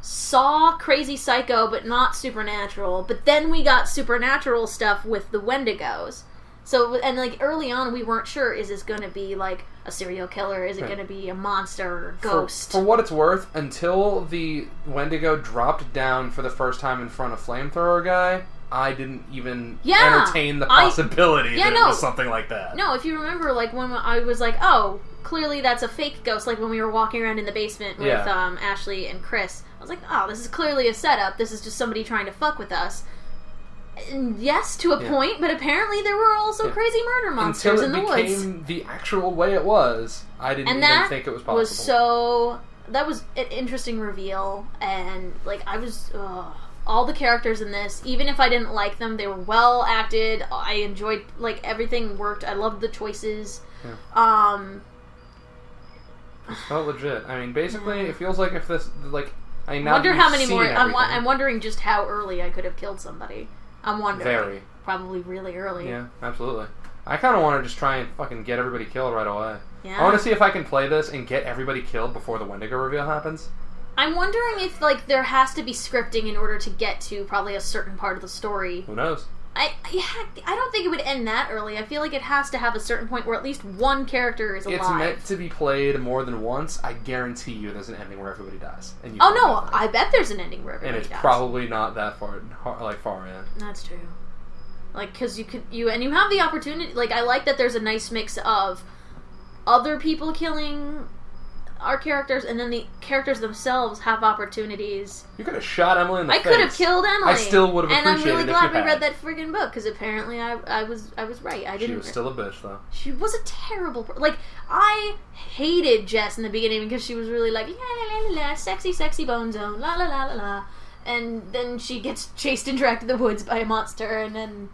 Saw, Crazy Psycho, but not Supernatural. But then we got Supernatural stuff with the Wendigos. So, and early on, we weren't sure, is this going to be a serial killer? Is it going to be a monster or a ghost? For what it's worth, until the Wendigo dropped down for the first time in front of Flamethrower Guy, I didn't even entertain the possibility that it was something like that. No, if you remember, when I was oh, clearly that's a fake ghost, when we were walking around in the basement with Ashley and Chris. I was like, oh, this is clearly a setup. This is just somebody trying to fuck with us. And yes, to a point, but apparently there were also crazy murder monsters in the woods. Until it became the actual way it was, I didn't even think it was possible. That was an interesting reveal, and I was all the characters in this, even if I didn't like them, they were well acted. I enjoyed, like, everything worked. I loved the choices. Yeah. It felt legit. I mean, basically, it feels like if this, like, I wonder how many more. I'm wondering just how early I could have killed somebody. I'm wondering. Very. Probably really early. Yeah, absolutely. I kind of want to just try and fucking get everybody killed right away. Yeah. I want to see if I can play this and get everybody killed before the Wendigo reveal happens. I'm wondering if, like, there has to be scripting in order to get to probably a certain part of the story. Who knows? I don't think it would end that early. I feel like it has to have a certain point where at least one character is alive. It's meant to be played more than once. I guarantee you there's an ending where everybody dies. And you I bet there's an ending where everybody dies. And it's probably not that far in. That's true. Like, because you have the opportunity. Like, I like that there's a nice mix of other people killing our characters, and then the characters themselves have opportunities. You could have shot Emily in the face. I could have killed Emily. I still would have appreciated it. And I'm really glad we read that friggin' book, because apparently I was right. She was still a bitch, though. She was a terrible person. Like, I hated Jess in the beginning because she was really like, la la la la, sexy, sexy bone zone, la la la la la. And then she gets chased and dragged to the woods by a monster, and then...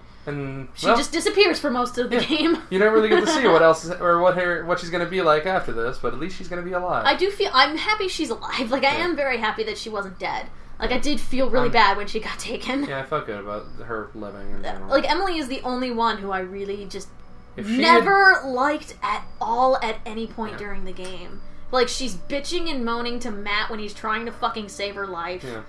she just disappears for most of the game. You don't really get to see what else or what she's going to be like after this, but at least she's going to be alive. I'm happy she's alive. Like, I am very happy that she wasn't dead. Like, I did feel really bad when she got taken. Yeah, I felt good about her living in general. Like, Emily is the only one who I really just never liked at all at any point during the game. Like, she's bitching and moaning to Matt when he's trying to fucking save her life. Yeah.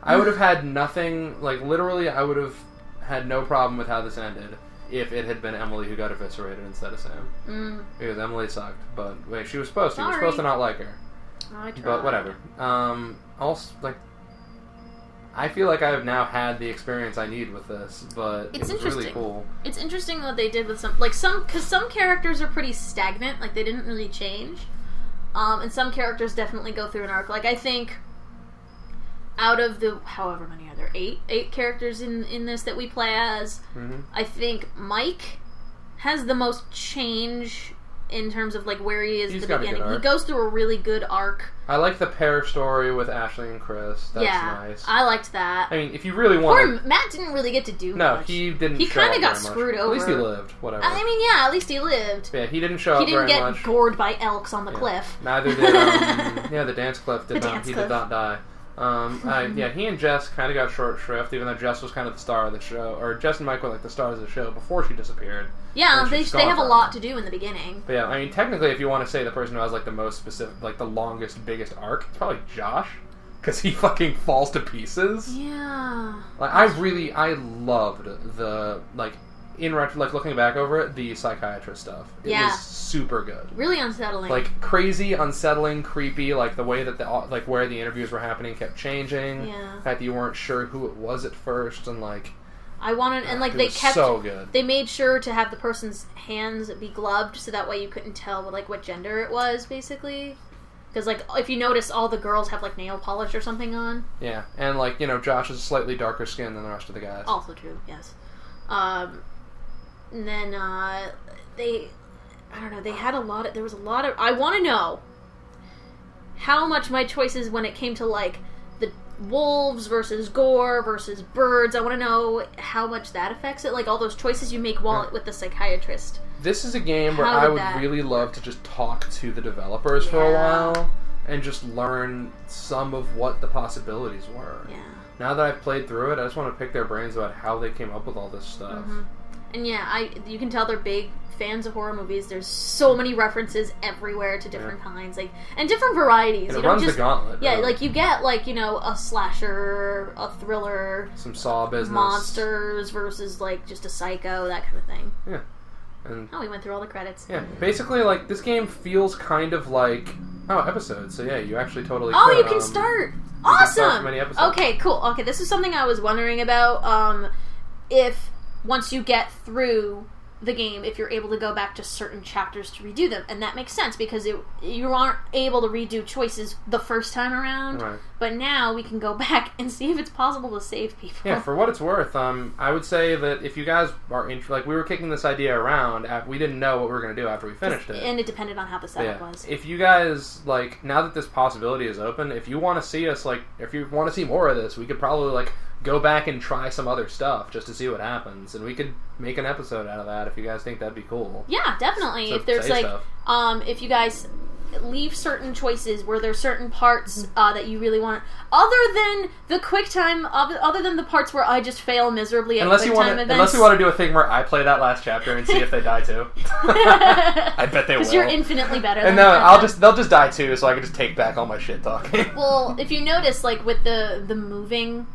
I would have had nothing, like, literally, I would have had no problem with how this ended if it had been Emily who got eviscerated instead of Sam. Because Emily sucked, but wait, she was supposed to. You were supposed to not like her. I tried. But whatever. Also, like, I feel like I've now had the experience I need with this, but it's really cool. It's interesting what they did with because some characters are pretty stagnant, like they didn't really change, and some characters definitely go through an arc. Like, I think out of the however many are there, eight characters in this that we play as, I think Mike has the most change in terms of, like, where he is at the beginning. He goes through a really good arc. I like the pair story with Ashley and Chris. That's nice. I liked that. I mean, if you really want to... Matt didn't really get to do much. No, he didn't. He kind of got screwed over. At least he lived. Whatever. I mean, yeah, at least he lived. Yeah, he didn't show up very much. He didn't get gored by elks on the cliff. Neither did... the dance cliff did not. He did not die. He and Jess kind of got short shrift, even though Jess was kind of the star of the show, or Jess and Mike were like the stars of the show before she disappeared. Yeah, they have a lot to do in the beginning. But yeah, I mean, technically, if you want to say the person who has like the most specific, like the longest, biggest arc, it's probably Josh, because he fucking falls to pieces. Yeah. Like, I loved the looking back over it, the psychiatrist stuff. It was super good. Really unsettling. Like, crazy, unsettling, creepy, like the way that where the interviews were happening kept changing. Yeah. The fact that you weren't sure who it was at first, and like... they kept... so good. They made sure to have the person's hands be gloved, so that way you couldn't tell, like, what gender it was, basically. Because, like, if you notice, all the girls have, like, nail polish or something on. Yeah, and, like, you know, Josh has slightly darker skin than the rest of the guys. Also true, yes. And then, they had there was a lot of, I want to know how much my choices when it came to, like, the wolves versus gore versus birds, I want to know how much that affects it, like, all those choices you make with the psychiatrist. This is a game where I would really love to just talk to the developers for a while and just learn some of what the possibilities were. Yeah. Now that I've played through it, I just want to pick their brains about how they came up with all this stuff. And you can tell they're big fans of horror movies. There's so many references everywhere to different kinds, like, and different varieties. And it runs the gauntlet. Yeah, really. Like, you get, like, you know, a slasher, a thriller, some Saw business, monsters versus, like, just a psycho, that kind of thing. Yeah. And we went through all the credits. Yeah, basically, like, this game feels kind of like episodes. So yeah, you actually totally. You can start. Awesome. Many episodes. Okay, cool. Okay, this is something I was wondering about. If once you get through the game, if you're able to go back to certain chapters to redo them, and that makes sense because you aren't able to redo choices the first time around. Right. But now we can go back and see if it's possible to save people. Yeah, for what it's worth, I would say that if you guys are like, we were kicking this idea around, we didn't know what we were going to do after we finished it, and it depended on how the setup was. If you guys, like, now that this possibility is open, if you want to see us, like, if you want to see more of this, we could probably, like, go back and try some other stuff just to see what happens, and we could make an episode out of that if you guys think that'd be cool. Yeah, definitely. So if there's like, stuff. If you guys leave certain choices where there's certain parts that you really want, other than the QuickTime, other than the parts where I just fail miserably at QuickTime events. Unless you want to do a thing where I play that last chapter and see if they die too. I bet they will. Because you're infinitely better. And they'll just die too, so I can just take back all my shit talking. Well, if you notice, like with the moving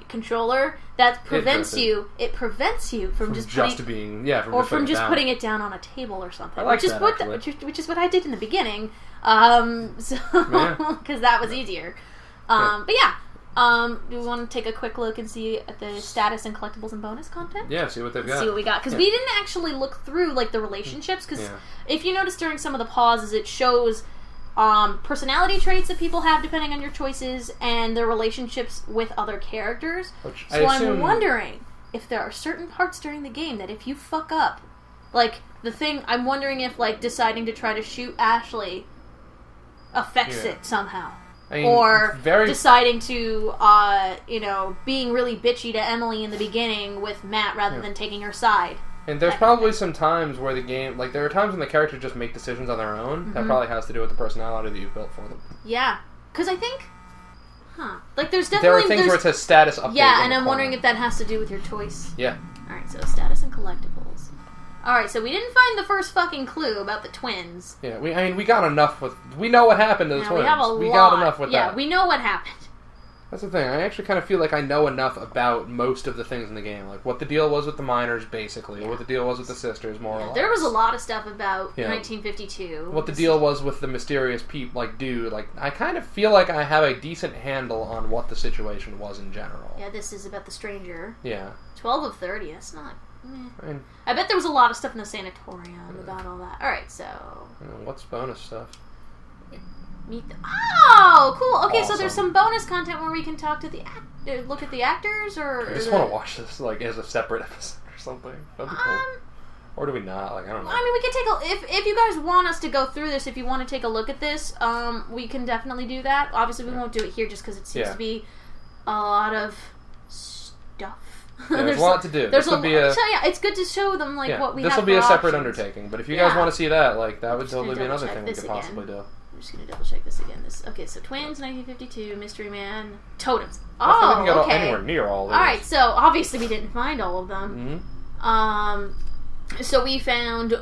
controller, that prevents you. It prevents you from just putting it down on a table or something. I like which that, which is what I did in the beginning. Because that was easier. But yeah. Do we want to take a quick look and see at the status and collectibles and bonus content? Yeah, see what they've got. See what we got. Because we didn't actually look through like the relationships. Because if you notice during some of the pauses, it shows personality traits that people have depending on your choices and their relationships with other characters. I'm wondering if there are certain parts during the game that if you fuck up, like I'm wondering if like deciding to try to shoot Ashley affects it somehow. I mean, or deciding to, being really bitchy to Emily in the beginning with Matt rather than taking her side. And there's probably some times where the game, like there are times when the characters just make decisions on their own. Mm-hmm. That probably has to do with the personality that you've built for them. Yeah, because I think, like there's definitely... There are things where it says status update. Yeah, and I'm wondering if that has to do with your choice. Yeah. Alright, so status and collectibles. Alright, so we didn't find the first fucking clue about the twins. Yeah, we got enough with... We know what happened to the twins. We got enough with that. Yeah, we know what happened. That's the thing. I actually kind of feel like I know enough about most of the things in the game. Like, what the deal was with the miners, basically. What the deal was with the sisters, more or less. There was a lot of stuff about 1952. What the deal was with the mysterious dude. Like, I kind of feel like I have a decent handle on what the situation was in general. Yeah, this is about the stranger. Yeah. 12 of 30, that's not... I bet there was a lot of stuff in the sanatorium about all that. Alright, so... What's bonus stuff? Oh, cool. Okay, so there's some bonus content where we can talk to look at the actors, or... I just want to watch this, like, as a separate episode or something. That'd be cool. Or do we not? Like, I don't know. I mean, we could take if you guys want us to go through this, if you want to take a look at this, we can definitely do that. Obviously, we won't do it here just because it seems to be a lot of stuff. Yeah, there's a lot to do. So yeah, it's good to show them what we have. This will be a separate undertaking, but if you guys want to see that, like that would totally be another thing we could possibly do. I'm just gonna double check this again. Okay, so twins, 1952, Mystery Man, totems. We can get anywhere near all of these. All right, so obviously we didn't find all of them. Mm-hmm. So we found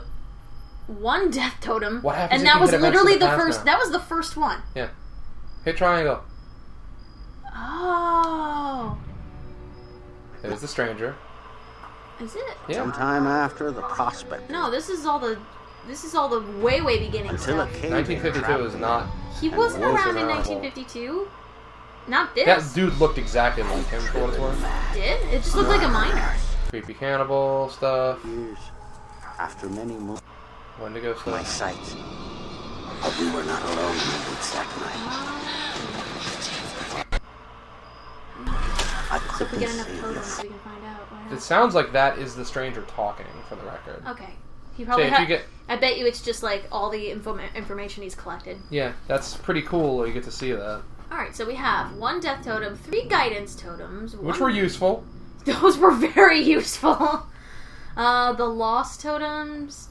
one death totem, what happens and that was literally the first. That was the first one. Yeah. Hit triangle. Oh. There's the stranger. Is it? Yeah. Sometime after the prospect. No, this is all the way beginning stuff. 1952 is not. He wasn't around in 1952. Not this. That dude looked exactly like him for what it's worth. Did? It just looked like a miner. Creepy cannibal stuff. Years after many months. Wendigo stuff. My sight. But we were not alone in the woods that night. So if we get enough totems, we can find out. It sounds like that is the stranger talking, for the record. Okay. He probably I bet you it's just like all the information he's collected. Yeah, that's pretty cool. You get to see that. Alright, so we have one death totem, 3 guidance totems. Which were useful. Those were very useful. The lost totems.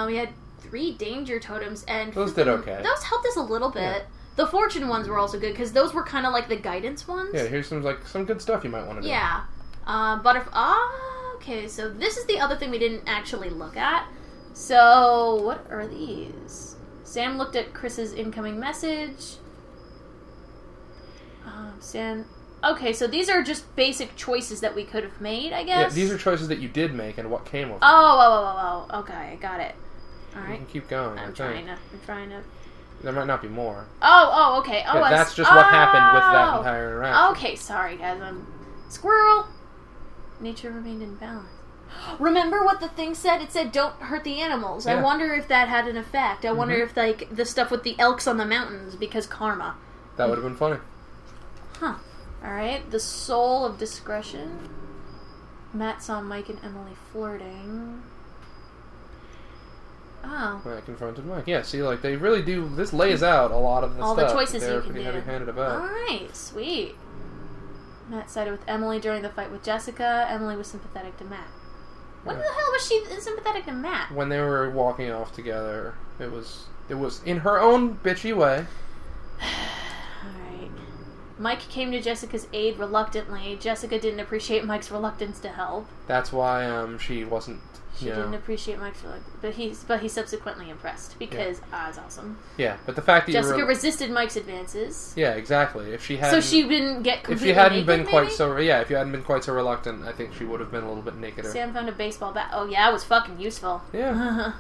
We had 3 danger totems. And those did okay. Those helped us a little bit. Yeah. The fortune ones were also good, because those were kind of like the guidance ones. Yeah, here's some good stuff you might want to do. Yeah. Okay, so this is the other thing we didn't actually look at. So, what are these? Sam looked at Chris's incoming message. Okay, so these are just basic choices that we could have made, I guess? Yeah, these are choices that you did make and what came of them. Oh. Okay, I got it. Alright. You can keep going. I'm trying to... There might not be more. Oh, okay. Oh, yeah, that's just what happened with that entire interaction. Okay, sorry, guys. Squirrel! Nature remained in balance. Remember what the thing said? It said, don't hurt the animals. Yeah. I wonder if that had an effect. I wonder if, like, the stuff with the elks on the mountains, because karma. That would have been funny. Huh. Alright. The soul of discretion. Matt saw Mike and Emily flirting. Oh. I confronted Mike. Yeah, see, like, they really do... This lays out a lot of the all stuff. The choices They're you can pretty do. heavy-handed about. Alright, sweet. Matt sided with Emily during the fight with Jessica. Emily was sympathetic to Matt. When the hell was she sympathetic to Matt? When they were walking off together. It was in her own bitchy way. Alright. Mike came to Jessica's aid reluctantly. Jessica didn't appreciate Mike's reluctance to help. That's why she wasn't. She didn't appreciate Mike's reluctance, but he's subsequently impressed because it's awesome. Yeah, but the fact that Jessica resisted Mike's advances. Yeah, exactly. If she had, so she didn't get completely if you hadn't naked, been quite maybe? if you hadn't been quite so reluctant, I think she would have been a little bit nakeder. Sam found a baseball bat. Oh yeah, it was fucking useful. Yeah.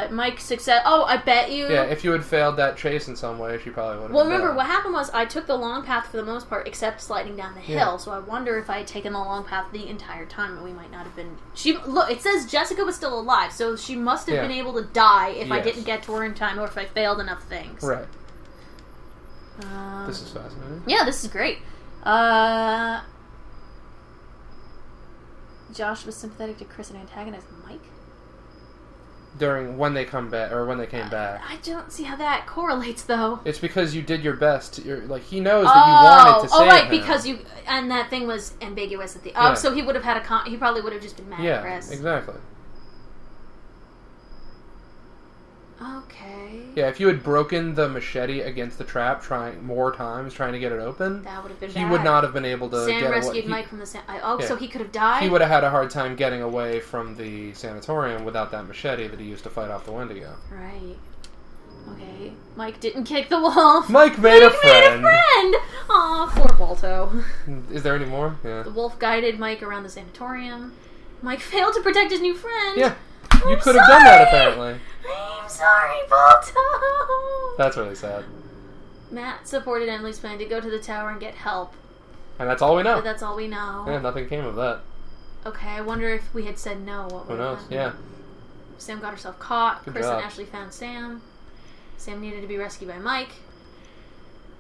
Mike's success. Oh, I bet you. Yeah, if you had failed that chase in some way, she probably would have. Well, remember what happened was I took the long path for the most part, except sliding down the hill. So I wonder if I had taken the long path the entire time, we might not have been. Look, it says Jessica was still alive, so she must have been able to die if I didn't get to her in time, or if I failed enough things. Right. This is fascinating. Yeah, this is great. Josh was sympathetic to Chris and antagonized Mike. When they came back. I don't see how that correlates, though. It's because you did your best. He knows that you wanted to save him. Oh, right, because and that thing was ambiguous at the. So he would have had he probably would have just been mad at Chris. Yeah, exactly. Okay. Yeah, if you had broken the machete against the trap more times trying to get it open, that would have been he bad. would not have been able to Sam get away. rescued Mike from the so he could have died? He would have had a hard time getting away from the sanatorium without that machete that he used to fight off the Wendigo. Right. Okay. Mike didn't kick the wolf. Mike made a friend. Aw, poor Balto. Is there any more? Yeah. The wolf guided Mike around the sanatorium. Mike failed to protect his new friend. Yeah. You could have done that, apparently. I'm sorry, Balto. That's really sad. Matt supported Emily's plan to go to the tower and get help. And that's all we know. But that's all we know. Yeah, nothing came of that. Okay, I wonder if we had said no, what would Who knows? happened. Yeah. Sam got herself caught. Good Chris job. and Ashley found Sam. Sam needed to be rescued by Mike.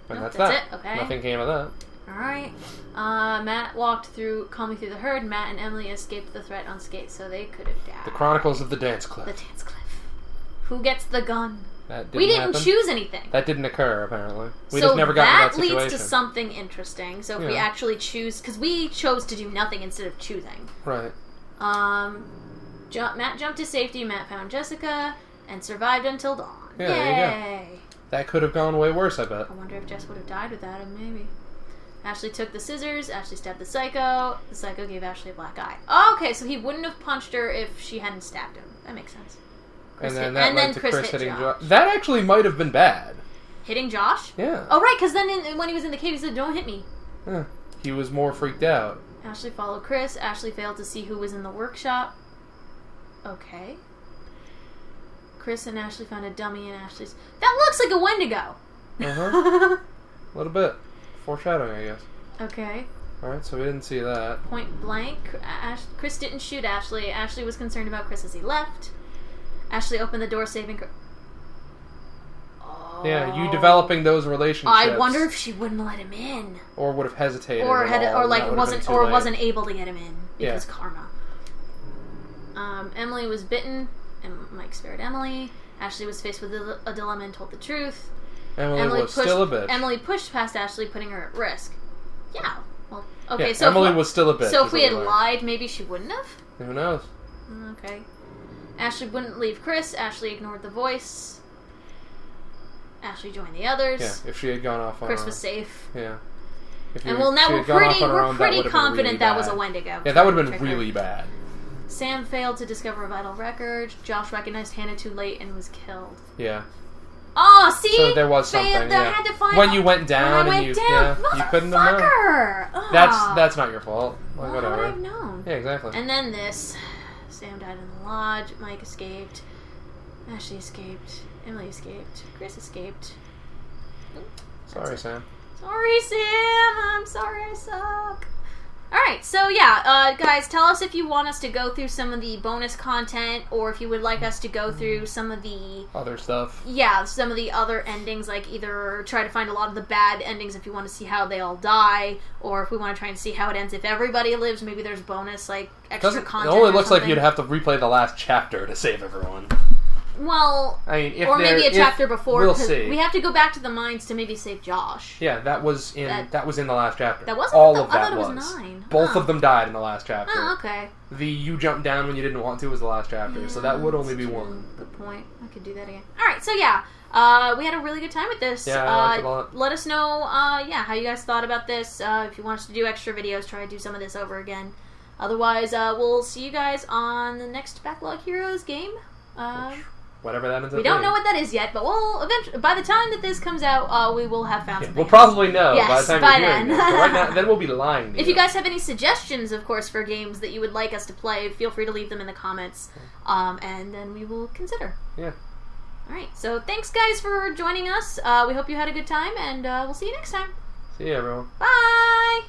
And Nope, that's it. Okay. Nothing came of that. Alright. Matt walked calmly through the herd. Matt and Emily escaped the threat unscathed, so they could have died. The Chronicles of the Dance Cliff. The Dance Cliff. Who gets the gun? We didn't choose anything. That didn't occur, apparently. We just never got in that situation. That leads to something interesting. So if we actually choose... Because we chose to do nothing instead of choosing. Right. Matt jumped to safety. Matt found Jessica and survived until dawn. Yeah, Yay! there you go. That could have gone way worse, I bet. I wonder if Jess would have died without him, maybe. Ashley took the scissors. Ashley stabbed the psycho. The psycho gave Ashley a black eye. Oh, okay, so he wouldn't have punched her if she hadn't stabbed him. That makes sense. And then that led to Chris hitting Josh. That actually might have been bad. Hitting Josh? Yeah. Oh, right, because then when he was in the cave, he said, "Don't hit me." Yeah. He was more freaked out. Ashley followed Chris. Ashley failed to see who was in the workshop. Okay. Chris and Ashley found a dummy in Ashley's... That looks like a Wendigo! Uh-huh. A little bit. Foreshadowing, I guess. Okay. Alright, so we didn't see that. Point blank. Chris didn't shoot Ashley. Ashley was concerned about Chris as he left. Ashley opened the door, saving Chris. Oh. Yeah, you developing those relationships. I wonder if she wouldn't let him in. Or would have hesitated. Or wasn't able to get him in because Yeah. karma. Emily was bitten, and Mike spared Emily. Ashley was faced with a dilemma and told the truth. Emily was still a bitch. Emily pushed past Ashley, putting her at risk. Yeah. Well, okay, Yeah, so Emily was still a bitch. So if we had lied, maybe she wouldn't have? Who knows? Okay. Ashley wouldn't leave Chris. Ashley ignored the voice. Ashley joined the others. Yeah, if she had gone off on Chris her was safe. Yeah. And well, now we're pretty confident that was a Wendigo. Yeah, that would have been really bad. Sam failed to discover a vital record. Josh recognized Hannah too late and was killed. Yeah. Oh, see? So there was something. I had to find when you went down you couldn't have known. That's not your fault. Like, well, whatever. How would I have known? Yeah, exactly. And then this. Sam died in the lodge. Mike escaped. Ashley escaped. Emily escaped. Chris escaped. Sorry, Sam. Sorry, Sam. I'm sorry I suck. Alright, so yeah, guys, tell us if you want us to go through some of the bonus content, or if you would like us to go through some of the... other stuff. Yeah, some of the other endings, like either try to find a lot of the bad endings if you want to see how they all die, or if we want to try and see how it ends if everybody lives, maybe there's bonus, like, extra content. It only looks like you'd have to replay the last chapter to save everyone. Well, I mean, if or maybe a chapter before. We'll see. We have to go back to the mines to maybe save Josh. Yeah, that was in the last chapter. That wasn't all of that. I thought it was 9. Both of them died in the last chapter. Oh, okay. The you jumped down when you didn't want to was the last chapter, so that would only be 1. Good point. I could do that again. All right, so yeah, we had a really good time with this. Yeah, I liked it a lot. Let us know, how you guys thought about this. If you want us to do extra videos, try to do some of this over again. Otherwise, we'll see you guys on the next Backlog Heroes game. Whatever that ends up We don't know what that is yet, but we'll eventually. By the time that this comes out, we will have found something. We'll probably know by the time by you're hearing then. this. But right now, then we'll be lying to If you guys have any suggestions, of course, for games that you would like us to play, feel free to leave them in the comments, and then we will consider. Yeah. All right. So thanks, guys, for joining us. We hope you had a good time, and we'll see you next time. See you, everyone. Bye.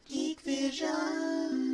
Geek Vision.